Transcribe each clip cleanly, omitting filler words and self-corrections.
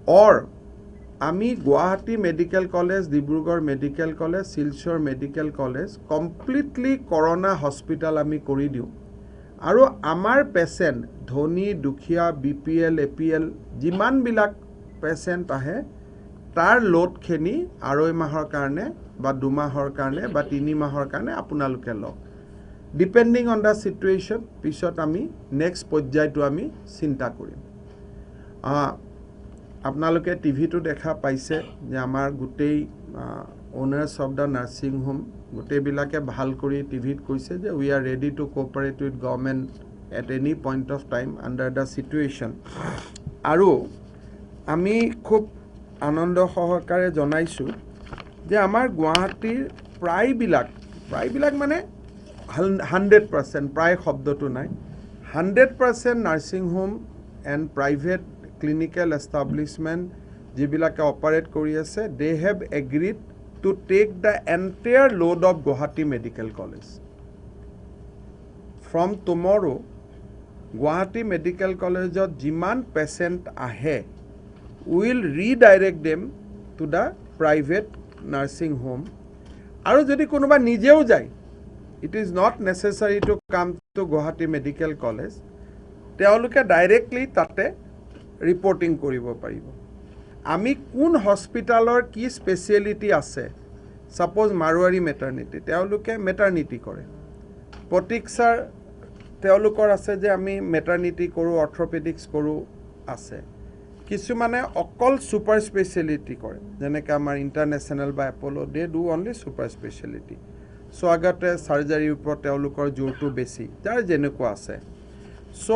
or আমি Guwahati medical college, Dibrugarh medical college, Silchar medical college completely corona hospital আমি কৰি দিওঁ আৰু আমাৰ পেচেণ্ট ধনী দুখীয়া BPL APL যিমানবিলাক পেচেণ্ট আহে তাৰ লোডখিনি 2.5 মাহৰ কাৰণে বা 2 মাহৰ কাৰণে বা 3 মাহৰ কাৰণে আপোনালোকে লওক ডিপেণ্ডিং অন দ্য সিচুৱেশ্যন পিছত আমি নেক্সট পৰ্যায়টো আমি চিন্তা কৰিম আপোনালোকে টিভিটো দেখা পাইছে যে আমাৰ গোটেই owners of the nursing home গোটেইবিলাকে ভাল কৰি টিভিত কৈছে যে we are ready to cooperate with government at any point of time under the situation আৰু আমি খুব আনন্দ সহকাৰে জনাইছোঁ যে আমাৰ গুৱাহাটীৰ প্ৰায়বিলাক মানে 100% প্ৰায় শব্দটো নাই 100% nursing home and private clinical establishment যিবিলাকে অপাৰেট কৰি আছে they have agreed to take the entire load of Guwahati medical college from tomorrow Guwahati medical কলেজত যিমান পেচেণ্ট আহে will redirect them to the private nursing home আৰু যদি কোনোবা নিজেও যায় it is not necessary to come to Guwahati medical college তেওঁলোকে directly তাতে ৰিপৰ্টিং কৰিব পাৰিব আমি কোন হস্পিটালৰ কি স্পেচিয়েলিটি আছে সাপোজ মাৰোৱাৰী মেটাৰনিটি তেওঁলোকে মেটাৰনিটি কৰে প্ৰতীক্ষাৰ তেওঁলোকৰ আছে যে আমি মেটাৰনিটি কৰোঁ অৰ্থপেডিক্স কৰোঁ আছে কিছুমানে অকল সুপাৰ স্পেচিয়েলিটি কৰে যেনেকৈ আমাৰ ইণ্টাৰনেশ্যনেল বা Apollo they do only super speciality স্বাগতে চাৰ্জাৰীৰ ওপৰত তেওঁলোকৰ জোৰটো বেছি যাৰ যেনেকুৱা আছে চ'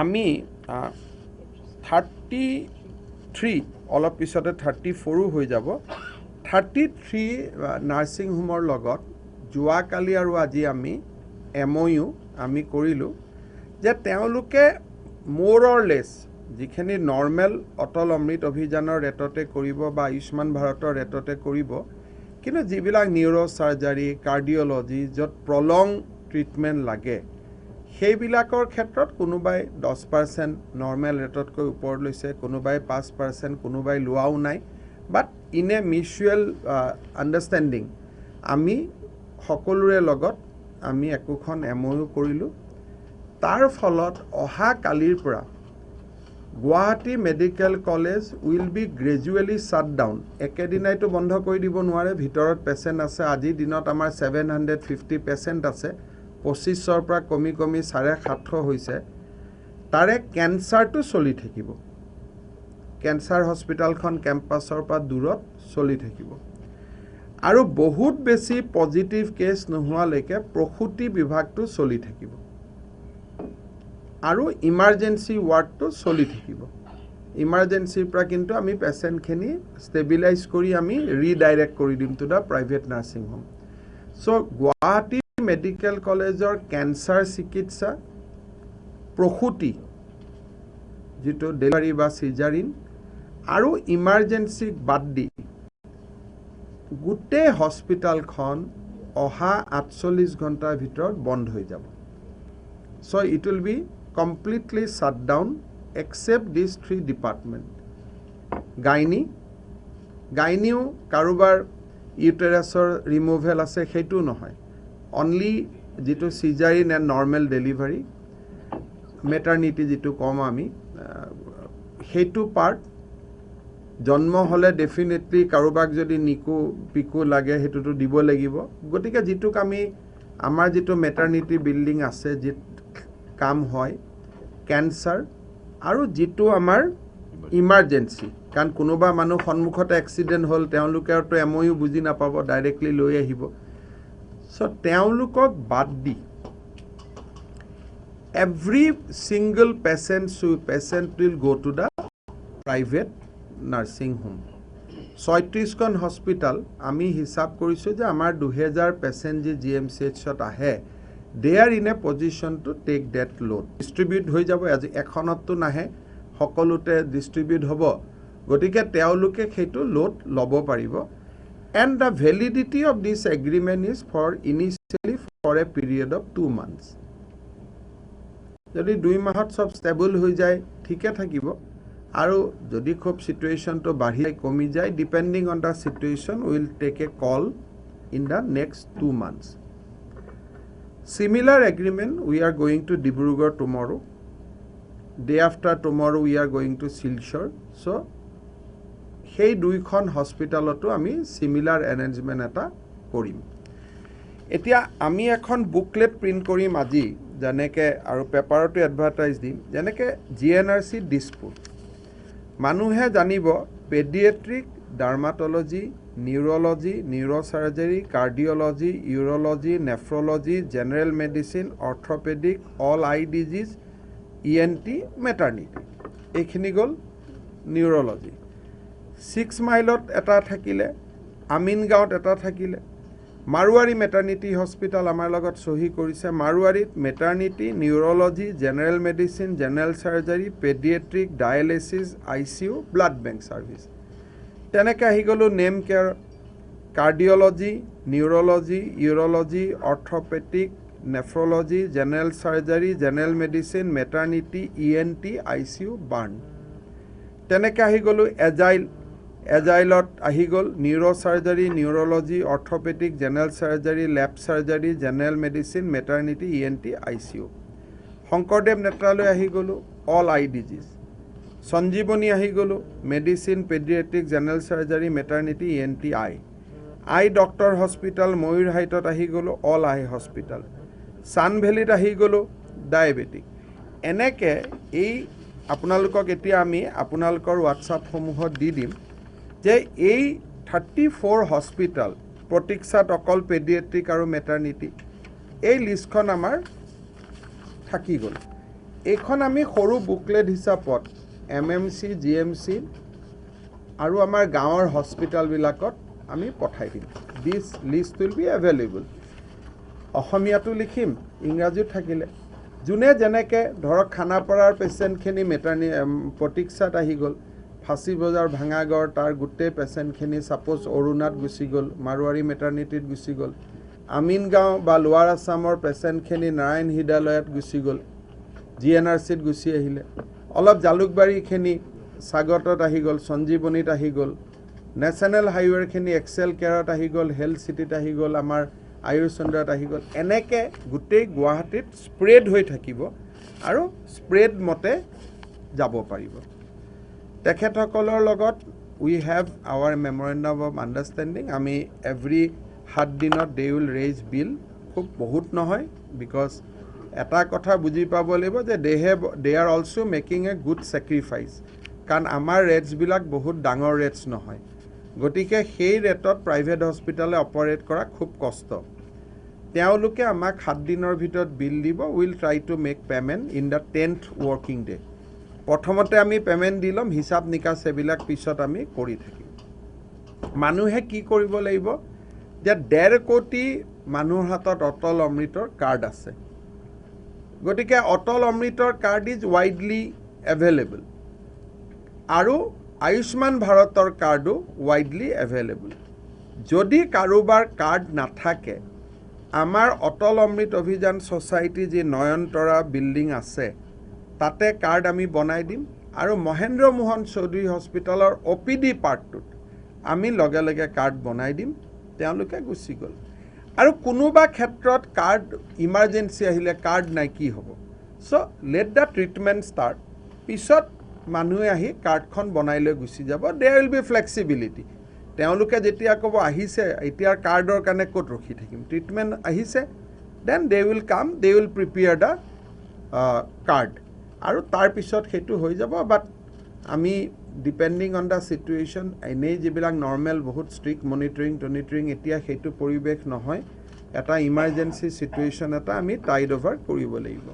আমি 33 অলপ পিছতে 34 হৈ যাব 33 নাৰ্ছিং হোমৰ লগত যোৱাকালি আৰু আজি আমি MOU আমি কৰিলোঁ যে তেওঁলোকে মোৰ অৰ লেছ যিখিনি নৰ্মেল অটল অমৃত অভিযানৰ ৰেটতে কৰিব বা আয়ুষ্মান ভাৰতৰ ৰেটতে কৰিব কিন্তু যিবিলাক নিউৰো চাৰ্জাৰী কাৰ্ডিঅ'লজি য'ত প্ৰলং ট্ৰিটমেণ্ট লাগে সেইবিলাকৰ ক্ষেত্ৰত কোনোবাই 10% নৰ্মেল ৰেটতকৈ ওপৰত লৈছে কোনোবাই 5% কোনোবাই লোৱাও নাই বাট ইন এ মিউচুৱেল আণ্ডাৰষ্টেণ্ডিং আমি সকলোৰে লগত আমি একোখন MOU কৰিলোঁ তাৰ ফলত অহা কালিৰ পৰা Guwahati medical college will be gradually shut down একেদিনাইতো বন্ধ কৰি দিব নোৱাৰে ভিতৰত পেচেণ্ট আছে আজিৰ দিনত আমাৰ 750 পেচেণ্ট আছে 2500 পৰা কমি 750 হৈছে তাৰে কেঞ্চাৰটো চলি থাকিব কেঞ্চাৰ হস্পিটালখন কেম্পাছৰ পৰা দূৰত চলি থাকিব আৰু বহুত বেছি পজিটিভ কেছ নোহোৱালৈকে প্ৰসূতি বিভাগটো চলি থাকিব আৰু ইমাৰ্জেঞ্চি ৱাৰ্ডটো চলি থাকিব ইমাৰ্জেঞ্চিৰ পৰা কিন্তু আমি পেচেণ্টখিনি ষ্টেবিলাইজ কৰি আমি ৰিডাইৰেক্ট কৰি দিম two the private nursing home so' Guwahati medical কলেজৰ কেঞ্চাৰ চিকিৎসা প্ৰসূতি যিটো ডেলিভাৰী বা চিজাৰিন আৰু ইমাৰ্জেঞ্চিক বাদ দি গোটেই হস্পিটালখন অহা 48 ঘণ্টাৰ ভিতৰত বন্ধ হৈ যাব so' it will be completely shut down except this 3 department গাইনিও কাৰোবাৰ ইউটেৰাছৰ ৰিমুভেল আছে সেইটো নহয় অনলি যিটো caesarean and normal delivery maternity যিটো কম আমি সেইটো পাৰ্ট জন্ম হ'লে ডেফিনেটলি কাৰোবাক যদি নিকু পিকু লাগে সেইটোতো দিব লাগিব গতিকে যিটোক আমি আমাৰ যিটো মেটাৰনিটি বিল্ডিং আছে যি কাম হয় কেঞ্চাৰ আৰু যিটো আমাৰ ইমাৰ্জেঞ্চি কাৰণ কোনোবা মানুহ সন্মুখতে এক্সিডেণ্ট হ'ল তেওঁলোকেতো MOU বুজি নাপাব ডাইৰেক্টলি লৈ আহিব চ' তেওঁলোকক বাদ দি every single patient will go to the private nursing home 36খন হস্পিটাল আমি হিসাব কৰিছোঁ যে আমাৰ 2000 পেচেণ্ট যি GMCHত আহে they are in a position to take that load distribute হৈ যাব আজি এখনততো নাহে সকলোতে ডিস্ট্ৰিবিউট হ'ব গতিকে তেওঁলোকে সেইটো লোড ল'ব পাৰিব and the validity of this agreement is for initially for a period of 2 months যদি 2 মাহত সব ষ্টেবল হৈ যায় ঠিকে থাকিব আৰু যদি খুব সিচুৱেশ্যনটো বাঢ়ি কমি যায় depending on the situation will take a call in the next 2 months. Similar agreement we are going to Dibrugarh tomorrow. Day after tomorrow we are going to Silchar. So সেই দুইখন হস্পিটালতো আমি সিমিলাৰ এৰেঞ্জমেণ্ট এটা কৰিম এতিয়া আমি এখন বুকলেট প্ৰিন্ট কৰিম আজি যেনেকৈ আৰু পেপাৰটো এডভাৰটাইজ দিম যেনেকৈ জিএনআৰচি দিছপুৰ মানুহে জানিব paediatric dermatology neurology neurosurgery cardiology urology nephrology general medicine orthopaedic all eye disease ENT maternity এইখিনি গ'ল নিউৰলজি 6 মাইলত এটা থাকিলে আমিনগাঁৱত এটা থাকিলে মাৰুৱাৰী মেটাৰ্নিটি হস্পিটাল আমাৰ লগত সহি কৰিছে মাৰুৱাৰীত maternity neurology general medicine general surgery paediatric dialysis ICU blood bank service তেনেকৈ আহি গ'লো Nemcare cardiology neurology urology orthopaedic nephrology general surgery general medicine maternity ENT ICU burn তেনেকৈ আহি গ'লো এজাইলত আহি গ'ল neurosurgery neurology orthopaedic general surgery lab surgery general medicine maternity ENT ICU Sankardev Netralaya আহি গ'লো অল আই ডিজিজ সঞ্জীৱনী আহি গ'লো medicine paediatric general surgery maternity ENT আই ডক্টৰ হস্পিটাল ময়ূৰ হাইটত আহি গ'লো অল আই হস্পিটাল সান ভেলীত আহি গ'লো ডায়েবেটিক এনেকৈ এই আপোনালোকক এতিয়া আমি আপোনালোকৰ হোৱাটছআপসমূহত দি দিম যে এই 34 হস্পিটাল প্ৰতীক্ষাত অকল পেডিয়াট্ৰিক আৰু মেটাৰ্নিটি এই লিষ্টখন আমাৰ থাকি গ'ল এইখন আমি সৰু বুকলেট হিচাপত এমএমচি জিএমচি আৰু আমাৰ গাঁৱৰ হস্পিটালবিলাকত আমি পঠাই দিম দিছ লিষ্ট উইল বি এভেইলেবল অসমীয়াটো লিখিম ইংৰাজীত থাকিলে যোনে যেনেকৈ ধৰক খানাপাৰাৰ পেচেণ্টখিনি প্ৰতীক্ষাত আহি গ'ল ফাঁচী বজাৰ ভাঙাগড় তাৰ গোটেই পেচেণ্টখিনি ছাপ'জ অৰুণাত গুচি গ'ল মাৰুৱাৰী মেটাৰ্নিটিত গুচি গ'ল আমিনগাঁও বা লোৱাৰ আছামৰ পেচেণ্টখিনি নাৰায়ণ হৃদয়ালয়ত গুচি গ'ল জিএনআৰচিত গুচি আহিলে অলপ জালুকবাৰীখিনি স্বাগতত আহি গ'ল সঞ্জীৱনীত আহি গ'ল নেশ্যনেল হাইৱেৰখিনি এক্সেল কেয়াৰত আহি গ'ল হেল্থ চিটিত আহি গ'ল আমাৰ আয়ুৰ্চন্দ্ৰত আহি গ'ল এনেকৈ গোটেই গুৱাহাটীত স্প্ৰেড হৈ থাকিব আৰু স্প্ৰেড মতে যাব পাৰিব তেখেতসকলৰ লগত we have our memorandum of understanding আমি এভৰি 7 দিনত দে উইল ৰেইজ বিল খুব বহুত নহয় বিকজ এটা কথা বুজি পাব লাগিব যে they are also' making a good sacrifice কাৰণ আমাৰ ৰেটছবিলাক বহুত ডাঙৰ ৰেটছ নহয় গতিকে সেই ৰেটত প্ৰাইভেট হস্পিটালে অপাৰেট কৰা খুব কষ্ট তেওঁলোকে আমাক 7 দিনৰ ভিতৰত বিল দিব will try to make payment in the 10th working day প্ৰথমতে আমি পে'মেণ্ট দি ল'ম হিচাপ নিকাচ এইবিলাক পিছত আমি কৰি থাকিম মানুহে কি কৰিব লাগিব যে 1.5 কোটি মানুহৰ হাতত অটল অমৃতৰ কাৰ্ড আছে গতিকে অটল অমৃতৰ কাৰ্ড ইজ ৱাইডলি এভেইলেবল আৰু আয়ুষ্মান ভাৰতৰ কাৰ্ডো ৱাইডলি এভেইলেবল যদি কাৰোবাৰ কাৰ্ড নাথাকে আমাৰ অটল অমৃত অভিযান ছ'চাইটি যি নয়নতৰা বিল্ডিং আছে তাতে কাৰ্ড আমি বনাই দিম আৰু মহেন্দ্ৰ মোহন চৌধুৰী হস্পিটালৰ OPD পাৰ্টটোত আমি লগে লগে কাৰ্ড বনাই দিম তেওঁলোকে গুচি গ'ল আৰু কোনোবা ক্ষেত্ৰত কাৰ্ড ইমাৰ্জেঞ্চি আহিলে কাৰ্ড নাই কি হ'ব চ' লেট দ্য ট্ৰিটমেণ্ট ষ্টাৰ্ট পিছত মানুহে আহি কাৰ্ডখন বনাই লৈ গুচি যাব দেয়াৰ উইল বি ফ্লেক্সিবিলিটি তেওঁলোকে যেতিয়া ক'ব আহিছে এতিয়া কাৰ্ডৰ কাৰণে ক'ত ৰখি থাকিম ট্ৰিটমেণ্ট আহিছে then they will come they will prepare the card আৰু তাৰপিছত সেইটো হৈ যাব বাট আমি ডিপেণ্ডিং অন দ্য চিটুৱেশ্যন এনেই যিবিলাক নৰ্মেল বহুত ষ্ট্ৰিক্ট মনিটৰিং এতিয়া সেইটো পৰিৱেশ নহয় এটা ইমাৰ্জেঞ্চি চিটুৱেশ্যন এটা আমি টাইড অভাৰ কৰিব লাগিব